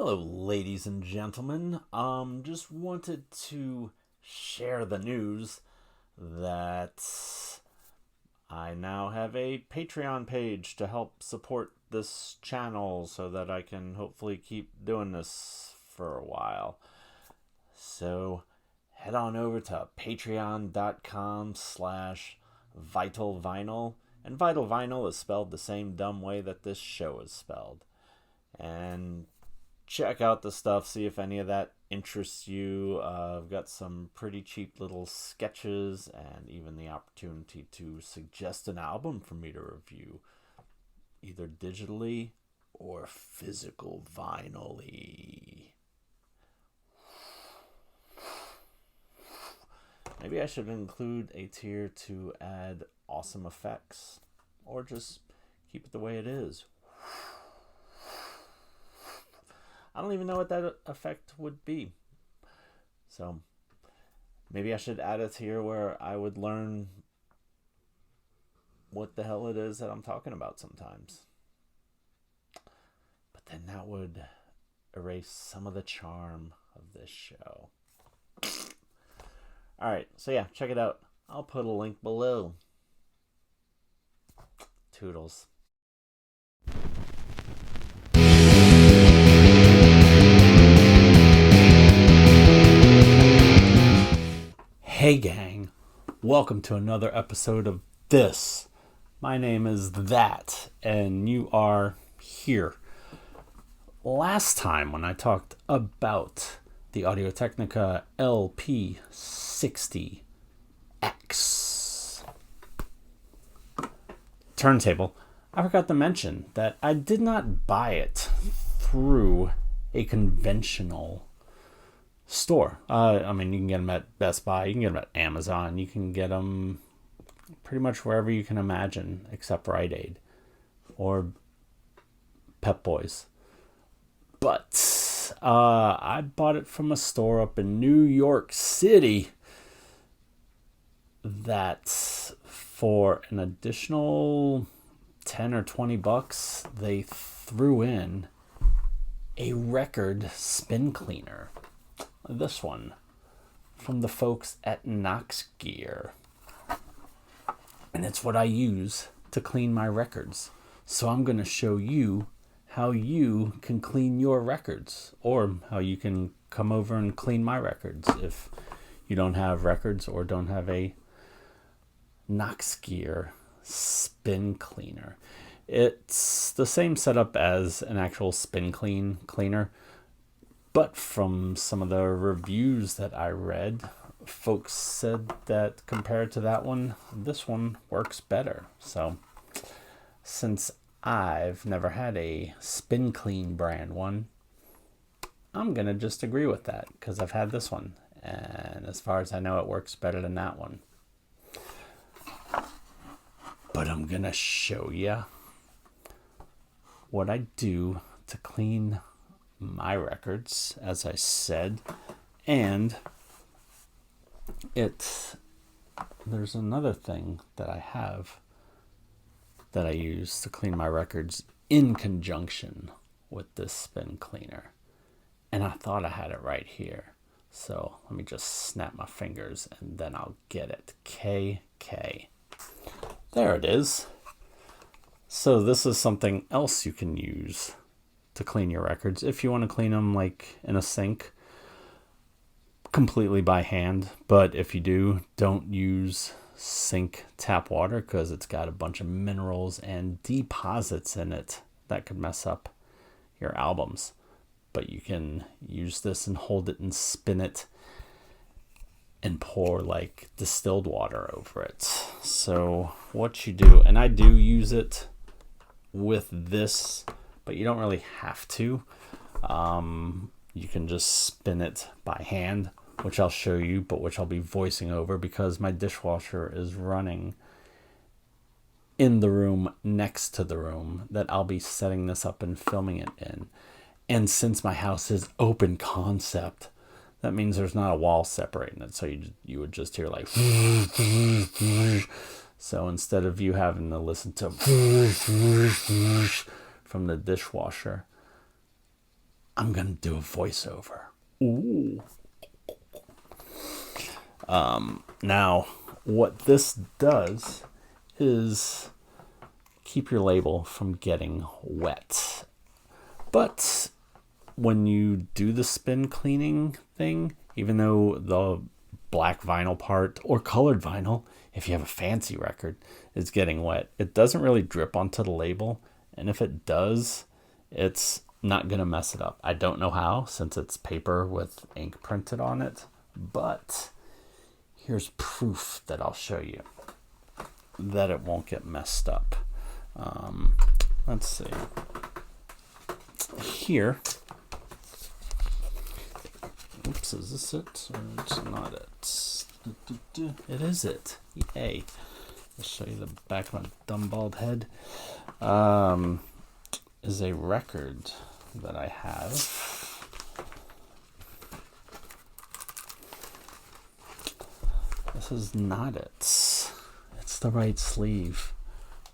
Hello, ladies and gentlemen. Just wanted to share the news that I now have a Patreon page to help support this channel so that I can hopefully keep doing this for a while. So head on over to patreon.com/vitalvinyl. And Vital Vinyl is spelled the same dumb way that this show is spelled. And check out the stuff, see if any of that interests you. I've got some pretty cheap little sketches and even the opportunity to suggest an album for me to review, either digitally or physical vinyl-y. Maybe I should include a tier to add awesome effects, or just keep it the way it is. I don't even know what that effect would be. So maybe I should add a tier where I would learn what the hell it is that I'm talking about sometimes. But then that would erase some of the charm of this show. Alright, so yeah, check it out. I'll put a link below. Toodles. Hey gang, welcome to another episode of this. My name is That, and you are here. Last time when I talked about the Audio-Technica LP60X turntable, I forgot to mention that I did not buy it through a conventional store. You can get them at Best Buy, you can get them at Amazon, you can get them pretty much wherever you can imagine except Rite Aid or Pep Boys. But I bought it from a store up in New York City that for an additional 10 or 20 bucks, they threw in a record spin cleaner. This one from the folks at Knox Gear. And it's what I use to clean my records. So I'm going to show you how you can clean your records, or how you can come over and clean my records if you don't have records or don't have a Knox Gear spin cleaner. It's the same setup as an actual spin cleaner. But from some of the reviews that I read, folks said that compared to that one, this one works better. So since I've never had a spin clean brand one, I'm going to just agree with that because I've had this one. And as far as I know, it works better than that one. But I'm going to show you what I do to clean my records, as I said, and there's another thing that I have that I use to clean my records in conjunction with this spin cleaner, and I thought I had it right here, so let me just snap my fingers and then I'll get it. KK, there it is. So this is something else you can use to clean your records if you want to clean them like in a sink completely by hand. But if you do, don't use sink tap water because it's got a bunch of minerals and deposits in it that could mess up your albums. But you can use this and hold it and spin it and pour like distilled water over it. So what you do, and I do use it with this, but you don't really have to. You can just spin it by hand, which I'll show you, but which I'll be voicing over because my dishwasher is running in the room next to the room that I'll be setting this up and filming it in. And since my house is open concept, that means there's not a wall separating it. So you would just hear like so instead of you having to listen to from the dishwasher, I'm going to do a voiceover. Ooh. Now, what this does is keep your label from getting wet. But when you do the spin cleaning thing, even though the black vinyl part or colored vinyl, if you have a fancy record, is getting wet, it doesn't really drip onto the label. And if it does, it's not going to mess it up. I don't know how, since it's paper with ink printed on it, but here's proof that I'll show you that it won't get messed up. Let's see. Here. Oops, is this it? Or it's not it. It is it. Yay. I'll show you the back of my dumb bald head. Is a record that I have. This is not it. It's the right sleeve,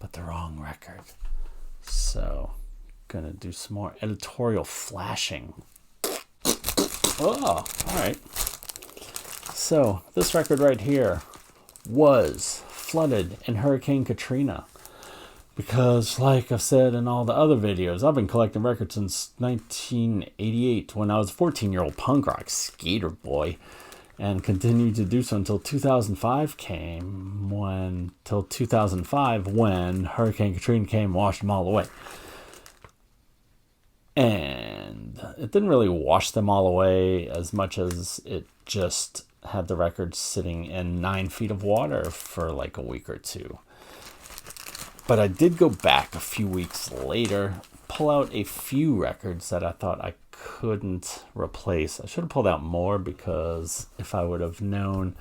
but the wrong record. So, gonna do some more editorial flashing. Oh, alright. So, this record right here was flooded in Hurricane Katrina. Because, like I've said in all the other videos, I've been collecting records since 1988 when I was a 14-year-old punk rock skater boy, and continued to do so until 2005 came, when Hurricane Katrina came and washed them all away. And it didn't really wash them all away as much as it just had the records sitting in 9 feet of water for like a week or two. But I did go back a few weeks later, pull out a few records that I thought I couldn't replace. I should have pulled out more, because if I would have known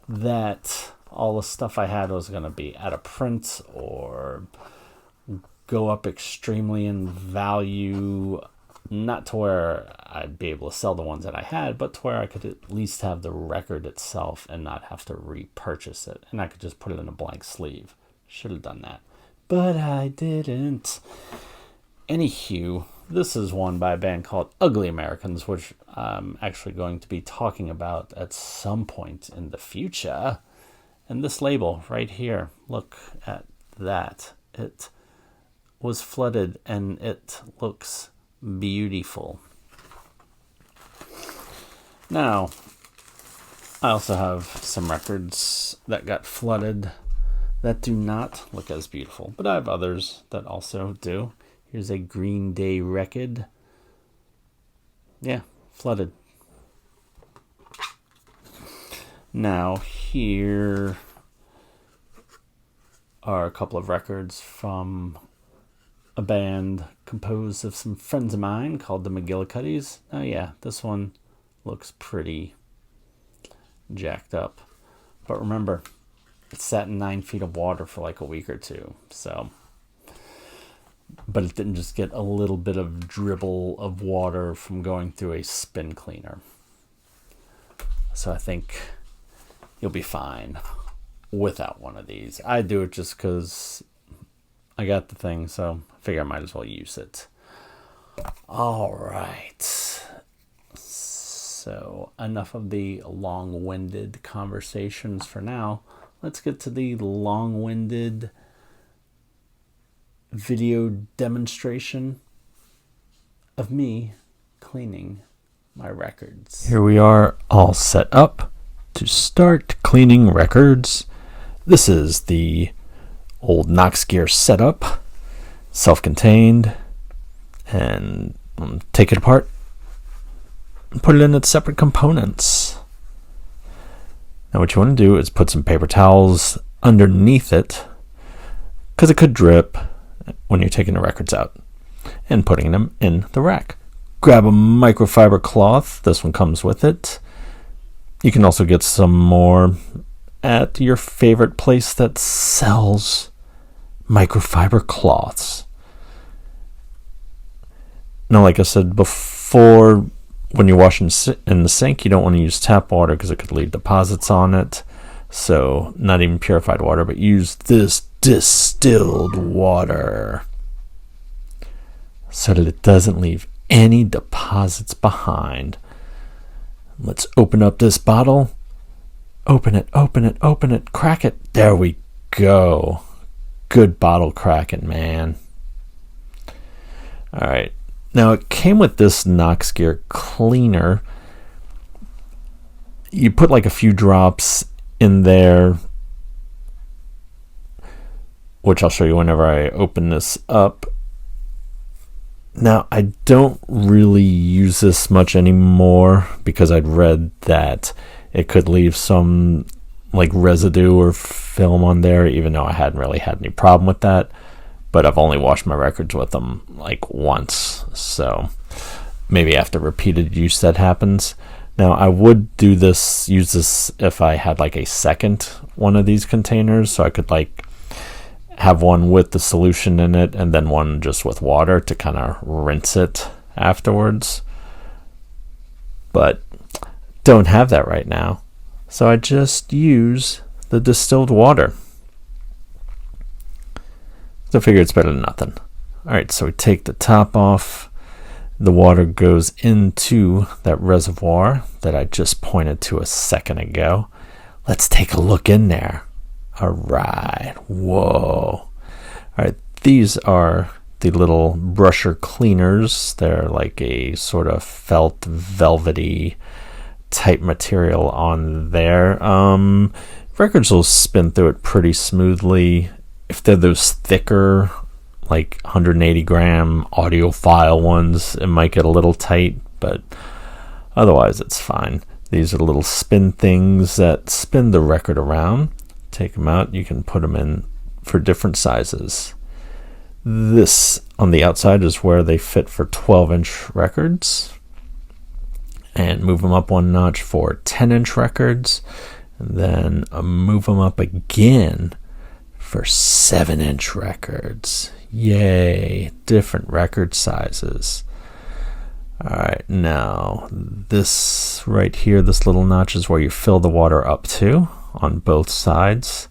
that all the stuff I had was going to be out of print or go up extremely in value, not to where I'd be able to sell the ones that I had, but to where I could at least have the record itself and not have to repurchase it. And I could just put it in a blank sleeve. Should have done that. But I didn't. Anywho, this is one by a band called Ugly Americans, which I'm actually going to be talking about at some point in the future. And this label right here, look at that. It was flooded and it looks beautiful. Now, I also have some records that got flooded that do not look as beautiful, but I have others that also do. Here's a Green Day record. Yeah, flooded. Now, here are a couple of records from a band composed of some friends of mine called the McGillicuddies. Oh yeah, this one looks pretty jacked up. But remember, it sat in 9 feet of water for like a week or two. So, but it didn't just get a little bit of dribble of water from going through a spin cleaner. So I think you'll be fine without one of these. I do it just because I got the thing, so I figure I might as well use it. All right. So enough of the long-winded conversations for now. Let's get to the long-winded video demonstration of me cleaning my records. Here we are, all set up to start cleaning records. This is the old Knox gear setup, self-contained, and take it apart and put it in its separate components. Now what you want to do is put some paper towels underneath it, because it could drip when you're taking the records out and putting them in the rack. Grab a microfiber cloth. This one comes with it. You can also get some more at your favorite place that sells microfiber cloths. Now, like I said before, when you're washing in the sink, you don't want to use tap water because it could leave deposits on it. So, not even purified water, but use this distilled water so that it doesn't leave any deposits behind. Let's open up this bottle. Open it, crack it. There we go. Good bottle cracking, man. All right. Now, it came with this Knox Gear cleaner. You put like a few drops in there, which I'll show you whenever I open this up. Now, I don't really use this much anymore because I'd read that it could leave some like residue or film on there, even though I hadn't really had any problem with that. But I've only washed my records with them like once, so maybe after repeated use that happens. Now, I would use this if I had like a second one of these containers, so I could like have one with the solution in it and then one just with water to kind of rinse it afterwards. But don't have that right now, so I just use the distilled water. So I figure it's better than nothing. Alright, so we take the top off. The water goes into that reservoir that I just pointed to a second ago. Let's take a look in there. Alright, whoa. Alright, these are the little brusher cleaners. They're like a sort of felt velvety type material on there. Records will spin through it pretty smoothly. If they're those thicker, like 180 gram audiophile ones, it might get a little tight, but otherwise it's fine. These are little spin things that spin the record around. Take them out, you can put them in for different sizes. This on the outside is where they fit for 12-inch records, and move them up one notch for 10-inch records, and then move them up again for 7-inch records. Yay, different record sizes. Alright, now this right here, this little notch is where you fill the water up to on both sides,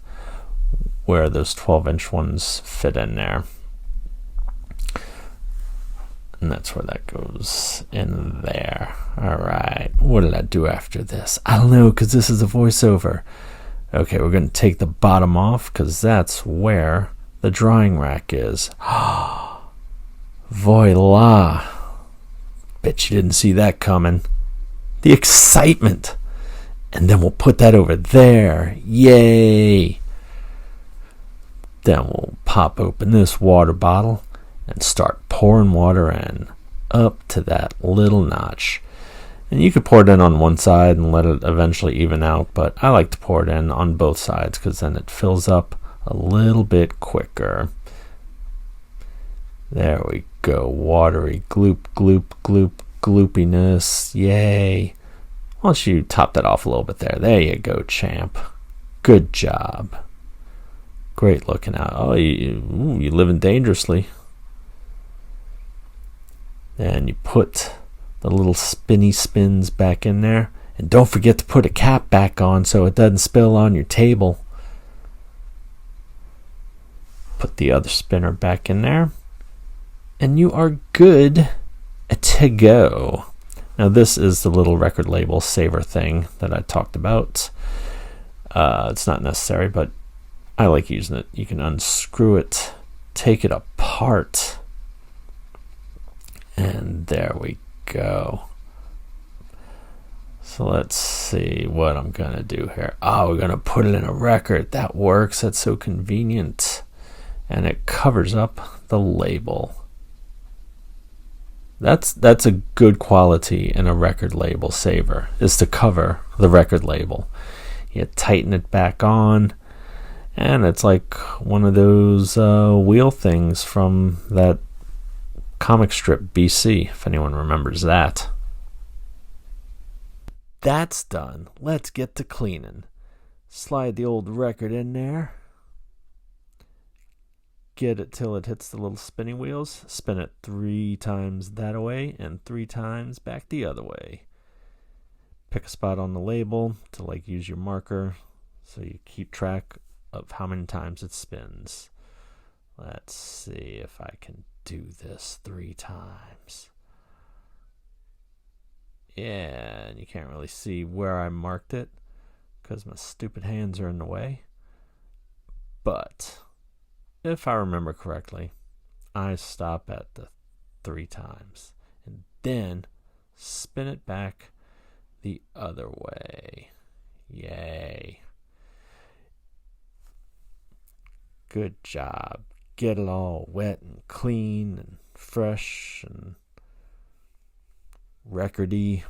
where those 12-inch ones fit in there. And that's where that goes in there. Alright, what did I do after this? I don't know, because this is a voiceover. Okay, we're going to take the bottom off because that's where the drying rack is. Voila. Bet you didn't see that coming. The excitement. And then we'll put that over there. Yay. Then we'll pop open this water bottle and start pouring water in up to that little notch. And you could pour it in on one side and let it eventually even out, but I like to pour it in on both sides because then it fills up a little bit quicker. There we go. Watery gloop, gloop, gloop, gloopiness. Yay. Why don't you top that off a little bit there? There you go, champ. Good job. Great looking out. Oh, you're living dangerously. And you put the little spinny spins back in there. And don't forget to put a cap back on so it doesn't spill on your table. Put the other spinner back in there. And you are good to go. Now this is the little record label saver thing that I talked about. It's not necessary, but I like using it. You can unscrew it, take it apart, and there we go. So let's see what I'm gonna do here. Oh, we're gonna put it in a record. That works. That's so convenient. And it covers up the label. That's a good quality in a record label saver, is to cover the record label. You tighten it back on, and it's like one of those wheel things from that comic strip BC, if anyone remembers that. That's done. Let's get to cleaning. Slide the old record in there. Get it till it hits the little spinning wheels. Spin it 3 times that way and 3 times back the other way. Pick a spot on the label to like use your marker so you keep track of how many times it spins. Let's see if I can do this 3 times. Yeah, and you can't really see where I marked it because my stupid hands are in the way. But if I remember correctly, I stop at the 3 times and then spin it back the other way. Yay. Good job. Get it all wet and clean and fresh and recordy.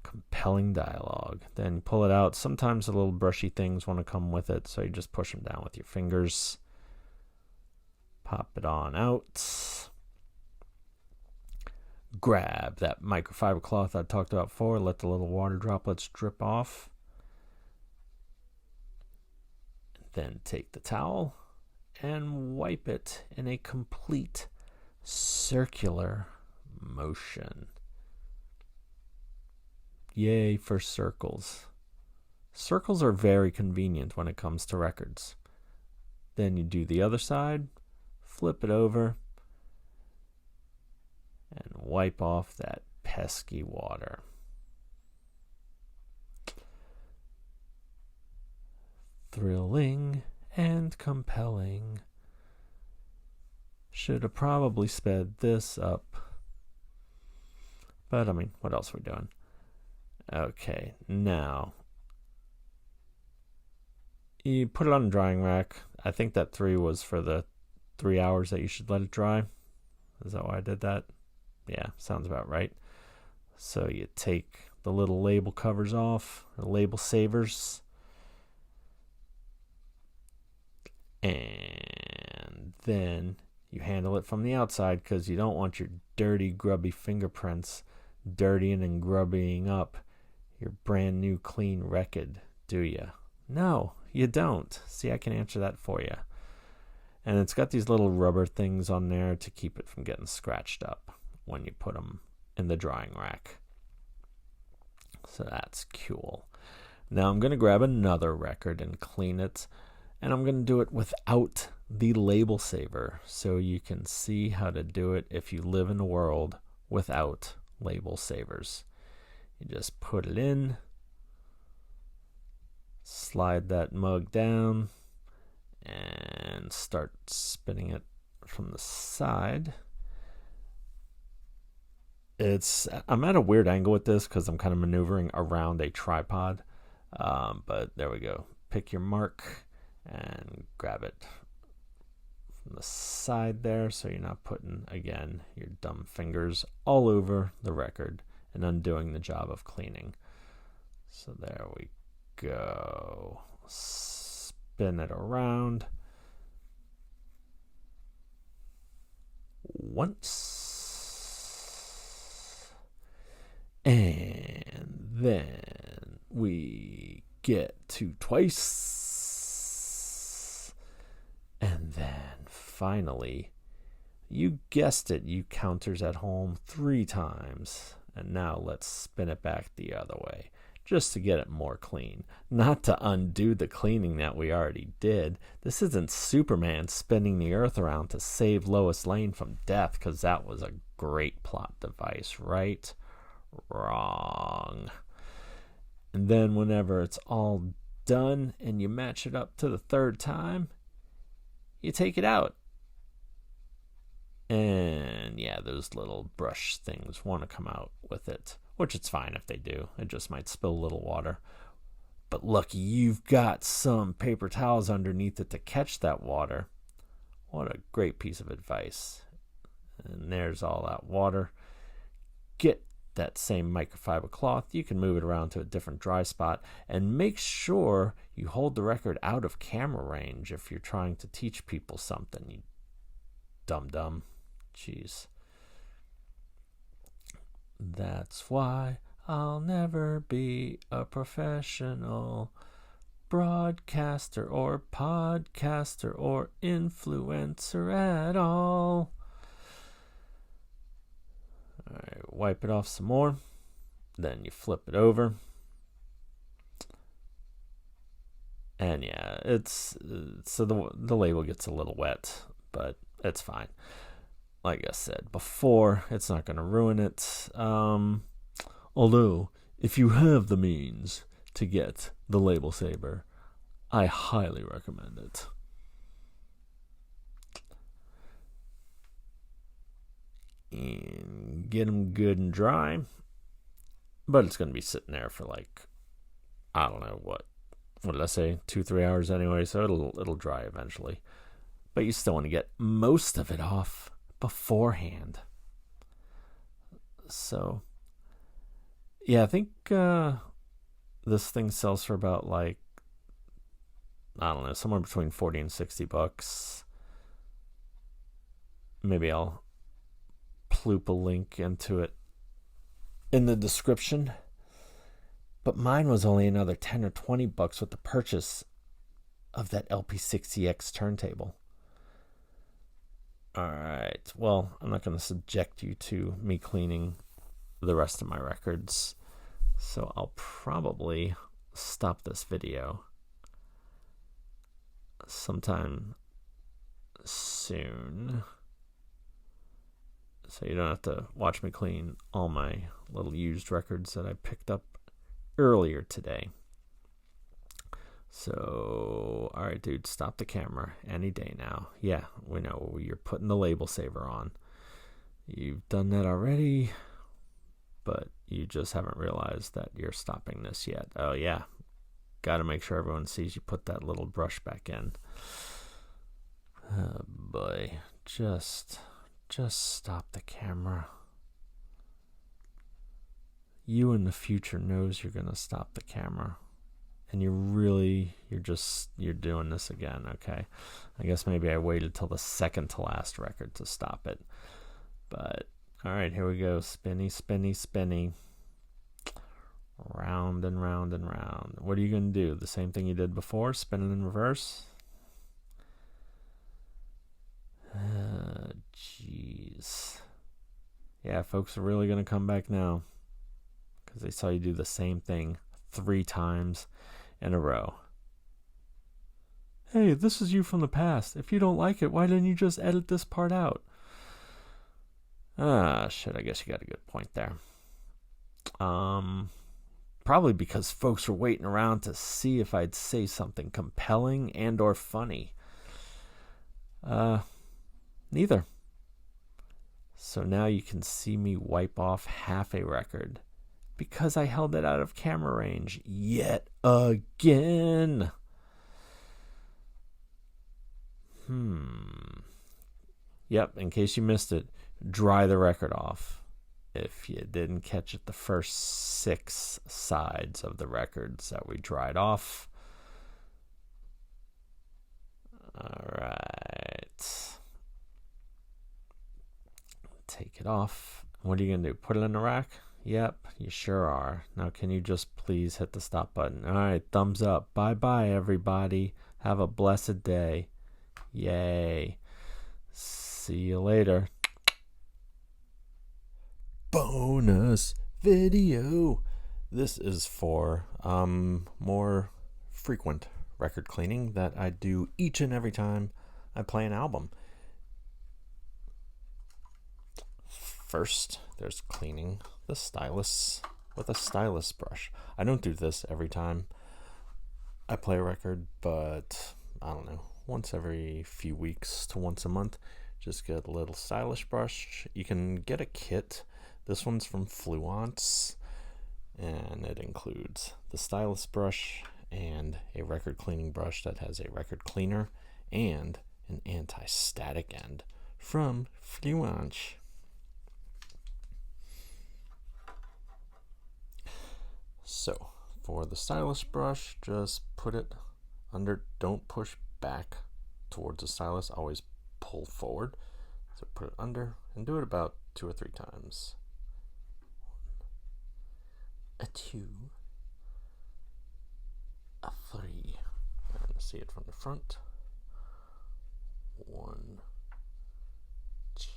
Compelling dialogue. Then you pull it out. Sometimes the little brushy things want to come with it, so you just push them down with your fingers. Pop it on out. Grab that microfiber cloth I talked about before. Let the little water droplets drip off. Then take the towel and wipe it in a complete circular motion. Yay for circles. Circles are very convenient when it comes to records. Then you do the other side, flip it over, and wipe off that pesky water. Thrilling and compelling. Should have probably sped this up. But, I mean, what else are we doing? Okay, now you put it on a drying rack. I think that 3 was for the 3 hours that you should let it dry. Is that why I did that? Yeah, sounds about right. So you take the little label covers off, the label savers, and then you handle it from the outside because you don't want your dirty, grubby fingerprints dirtying and grubbying up your brand new clean record, do you? No, you don't. See, I can answer that for you. And it's got these little rubber things on there to keep it from getting scratched up when you put them in the drying rack. So that's cool. Now I'm going to grab another record and clean it. And I'm going to do it without the label saver so you can see how to do it if you live in a world without label savers. You just put it in, slide that mug down, and start spinning it from the side. I'm at a weird angle with this because I'm kind of maneuvering around a tripod. But there we go. Pick your mark and grab it from the side there so you're not putting, again, your dumb fingers all over the record and undoing the job of cleaning. So there we go. Spin it around once, and then we get to twice, and then finally, you guessed it, you counters at home, 3 times. And now let's spin it back the other way, just to get it more clean. Not to undo the cleaning that we already did. This isn't Superman spinning the earth around to save Lois Lane from death, because that was a great plot device, right? Wrong. And then whenever it's all done and you match it up to the 3rd time, you take it out. And yeah, those little brush things want to come out with it, which it's fine if they do. It just might spill a little water. But lucky you've got some paper towels underneath it to catch that water. What a great piece of advice. And there's all that water. Get that same microfiber cloth. You can move it around to a different dry spot. And make sure you hold the record out of camera range if you're trying to teach people something, you dum-dum. Jeez. That's why I'll never be a professional broadcaster or podcaster or influencer at all. All right, wipe it off some more. Then you flip it over. And yeah, it's so the label gets a little wet, but it's fine. like I said before, it's not going to ruin it. Although, if you have the means to get the Label Saber, I highly recommend it. And get them good and dry. But it's going to be sitting there for like, I don't know what did I say, 2-3 hours anyway, so it'll dry eventually. But you still want to get most of it off beforehand. So, yeah, I think this thing sells for about like, I don't know, somewhere between 40 and 60 bucks. Maybe I'll ploop a link into it in the description. But mine was only another 10 or 20 bucks with the purchase of that LP60X turntable. Alright, well, I'm not going to subject you to me cleaning the rest of my records, so I'll probably stop this video sometime soon, so you don't have to watch me clean all my little used records that I picked up earlier today. So, alright, dude, stop the camera any day now. Yeah, we know you're putting the Label Saver on. You've done that already, but you just haven't realized that you're stopping this yet. Oh, yeah. Got to make sure everyone sees you put that little brush back in. Oh, boy. Just stop the camera. You in the future knows you're going to stop the camera. And you're doing this again, okay? I guess maybe I waited till the second to last record to stop it. But, alright, here we go. Spinny, spinny, spinny. Round and round and round. What are you going to do? The same thing you did before? Spin it in reverse? Jeez. Yeah, folks are really going to come back now. Because they saw you do the same thing 3 times in a row. Hey, this is you from the past. If you don't like it, why didn't you just edit this part out? Shit, I guess you got a good point there. Probably because folks were waiting around to see if I'd say something compelling and or funny. Neither. So now you can see me wipe off half a record because I held it out of camera range yet again. Yep, in case you missed it, dry the record off. If you didn't catch it, the first 6 sides of the records that we dried off. Alright. Take it off. What are you going to do? Put it in the rack? Yep, you sure are. Now can you just please hit the stop button? Alright, thumbs up. Bye-bye, everybody. Have a blessed day. Yay. See you later. Bonus video. This is for more frequent record cleaning that I do each and every time I play an album. First, there's cleaning the stylus with a stylus brush. I don't do this every time I play a record, but I don't know, once every few weeks to once a month, just get a little stylus brush. You can get a kit. This one's from Fluence, and it includes the stylus brush and a record cleaning brush that has a record cleaner and an anti-static end from Fluence. So, for the stylus brush, just put it under, don't push back towards the stylus, always pull forward. So put it under and do it about 2 or 3 times. 1, a 2, a 3. And see it from the front. 1,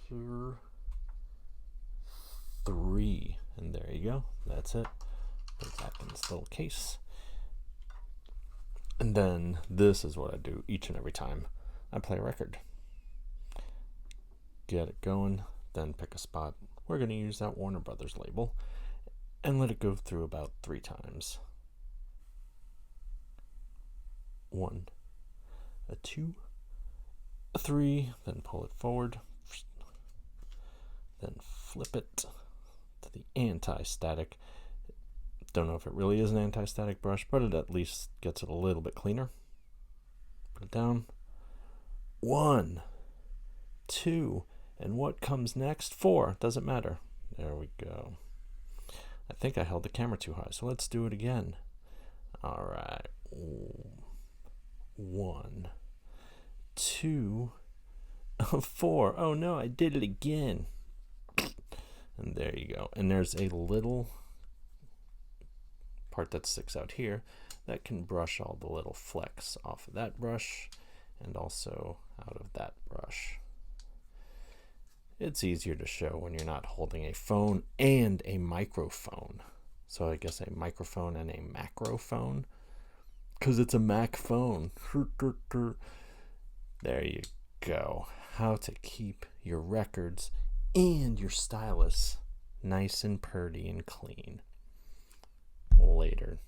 2, 3. And there you go. That's it. Put it back in this little case. And then this is what I do each and every time I play a record. get it going, then pick a spot. We're going to use that Warner Brothers label and let it go through about 3 times. 1, a 2, a 3, then pull it forward, then flip it to the anti-static. Don't know if it really is an anti-static brush, but it at least gets it a little bit cleaner. Put it down. 1, 2, and what comes next? 4, doesn't matter. There we go. I think I held the camera too high, so let's do it again. All right. 1, 2, 4. Oh no, I did it again. And there you go. And there's a little part that sticks out here that can brush all the little flecks off of that brush and also out of that brush. It's easier to show when you're not holding a phone and a microphone. So I guess a microphone and a macrophone, because it's a Mac phone. There you go. How to keep your records and your stylus nice and purty and clean. Later.